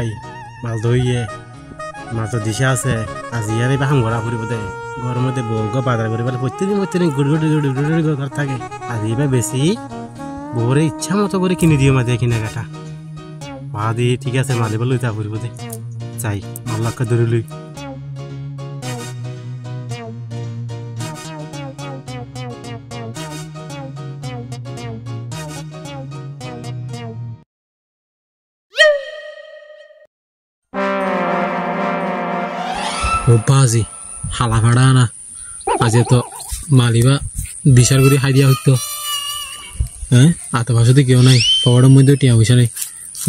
ভাই মাছ ধরিয়ে মাছ দিশা আছে আজি ইয়ারে বাহাম ঘোরা ফুরিব দে গরমতে বউকে বাজার করে বলে প্রত্যেকদিন গুড় ঘর থাকে আজি এবার বেশি বউরে ইচ্ছা মতো করে কিনে দিও মাঝে কিনে কাটা মা দিয়ে ঠিক আছে মাঝে বলে তা ফুরিব দে চাই আল্লাহকে ধরে লই বাজি হালা ভাড়া না আজ তো মালিবা দিশার করে হাই দিয়া হইতো হ্যাঁ আত ভাষাতে কেউ নাই পকেটের মধ্যে টিয়া পয়সা নেই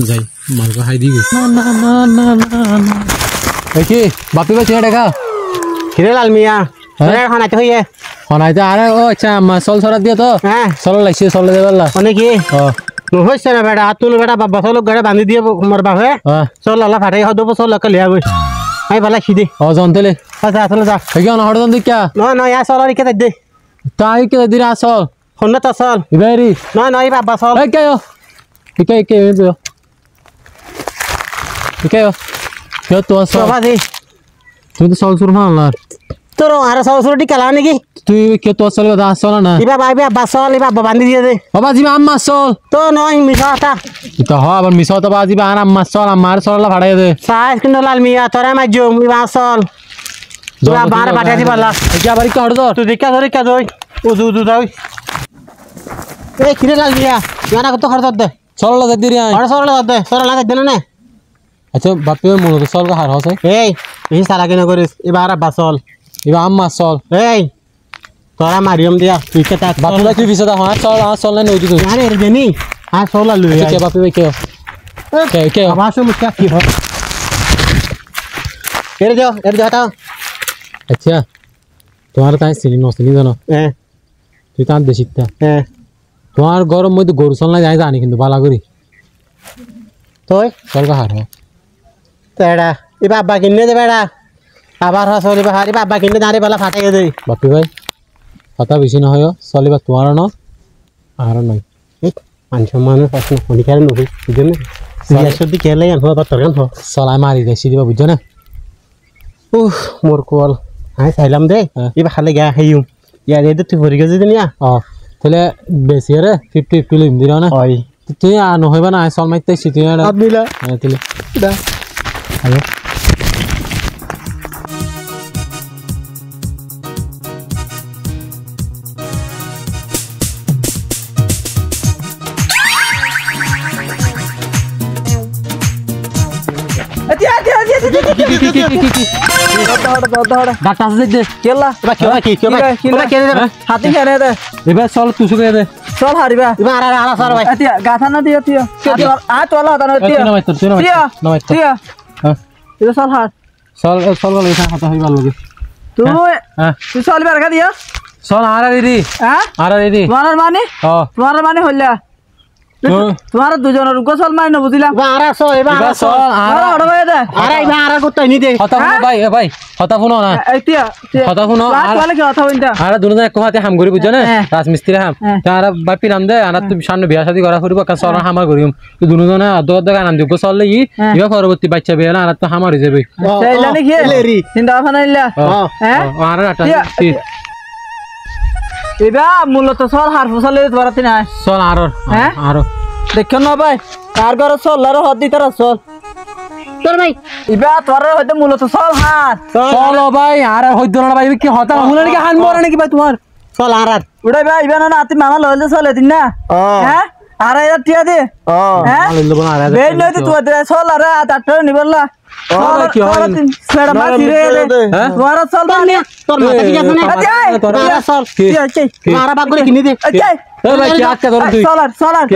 যাই মালকে হাই দিবি কি বাপি ভাই চিনা দেখা কিরে লাল মিয়া খানাইতে হইয়ে হনাইতে আরে ও আচ্ছা চল ছড়া দিয়ে তো হ্যাঁ চল লাগছে চলে দেবেলা অনেক কি নহইছে না বেটা হাত তুল বেটা বাবা চল গাড়ি বান্ধি দিয়ে মোর বাপে চল আল্লাহ ফাটাই হদ চল লিয়া গই আই ভালা খিদি জন্তলে আচ্ছা আসলে যা কেন হড়দন দিকা নয় নয় চল আর কে দে তাই কে দিরা চল হন্না তা চল ইবাইরি নয় নয় বাবা চল এই কেও কে দিও কেও কেও তো চল বাবাজি তুই তো চল শুরু না তোর আর চল টি কালা নাকি তুই কে তো চল কথা চল না ইবা ভাই বাবা চল ইবা বান্ধি দিয়ে দে বাবা জি আম্মা চল তো নয় মিছাটা তো হ আবার মিছা তো বাজি বা আম্মা চল আমার চল ফাড়াই দে সাইজ কিন্তু লাল মিয়া তোরা মা জম ইবা চল তোরা বার বাটা দি বালা কি আবার কি হড় তুই দেখা ধরে কা দই উদু যাই এই কিরে লাল মিয়া জানা কত খরচ দে চল লাগা দিরি আই আর চল দে চল লাগা দে না আচ্ছা বাপে মনে তো চল হার হসে এই সারা কেন করিস এবার আব্বা চল এবার আম্মা চল এই তোরা মারিয়ম দিয়া তুই কে তাক বাপে ভাই তুই বিছে দা হ্যাঁ চল না নইদি তুই আরে এর দেনি হ্যাঁ চল আলু কে বাপে ভাই কে আবার সব মুখা কি হয় এর যাও তাও আচ্ছা তোমার তাই চিনি নচিনি জানো হ্যাঁ তুই তার দেশিটা হ্যাঁ তোমার গরম মধ্যে গরু চল না যাই জানি কিন্তু বালা করি তুই চল হার হ তেড়া এবার আব্বা কিনে দে বেড়া আবার চল এবার হারি আব্বা কিনে দাঁড়িয়ে বেলা ফাটাই দে বাপি ভাই কথা বেশি নহয় চলিবা তোমার ন আর নয় মান সম্মানের প্রশ্ন শনিকারে নবী বুঝছেন না সিয়াসদি খেলে আনবো আবার তোর গান চলাই মারি দেছি দিবা বুঝছো না মোর কল আই চাইলাম দে এবার খালে গা খাইম ইয়ার এদের তুই ভরি গেছি দিনিয়া তাহলে বেশি রে 50-50 লিম দিরা না হয় তুই নহইবা না চল মাইতে সিটি না আদমিলা তাহলে দা আরে ডাক্তার আছে দে কেলা এবার কে দে হাতি খেলে দে এবার চল তুসু কে দে চল হারিবা এবার আর সর ভাই এতিয়া গাথা না দিও তিও আ তোলা হতা না তিও তুই না মাইতো তিও হ্যাঁ তিও চল হার চল বলে কথা হইবা লাগে তুই তুই চলবে রাখা দিও চল আরা দিদি হ্যাঁ আরা দিদি তোমার মানে হইলা তোমার দুজনের গোসল মাই না বুঝিলাম এবার চল আরে ওড় ভাই দে আরে এবার আর কত নি দে কথা শুনো ভাই কথা শুনো না এতিয়া কথা শুনো আর বলে কি কথা বলতা আরে দুজনে এক হাতে হাম করি বুঝছ না রাজমিস্ত্রি হাম তারা বাপি নাম দে আর তুই সামনে বিয়া শাদি করা করিব কাজ সর হামার করিম তুই দুজনে আদর দগা নাম দিব গোসল লই ইয়া পরবর্তী বাচ্চা বিয়া না আর তো হামার হই যাবে সেইলা নি খেলেরি চিন্তা ভাবনা ইল্লা হ্যাঁ আর আটা এবা মূলত চল হার ফসলে ধরাতে না চল আর দেখো না ভাই কার ঘর চল আর হদ দি তারা চল তোর ভাই এবা তোর হইতে মূলত চল হার চল ভাই আর হইতো না ভাই কি হতা হুলা নাকি হান মরে নাকি ভাই তোমার চল আর উড়াই ভাই ইবা না আতি মামা লইলে চলে দিন না হ্যাঁ আর এটা টিয়া দে হ্যাঁ বে নই তো তুই দে চল আর আটটা নিবলা কি হয় সেটা মাছি রে তোমার চল বানি তোর মাথা ঠিক আছে না তোর চল কি মারা বাগ করে কিনে দে ভাই কি আটকা ধর তুই চল আর কি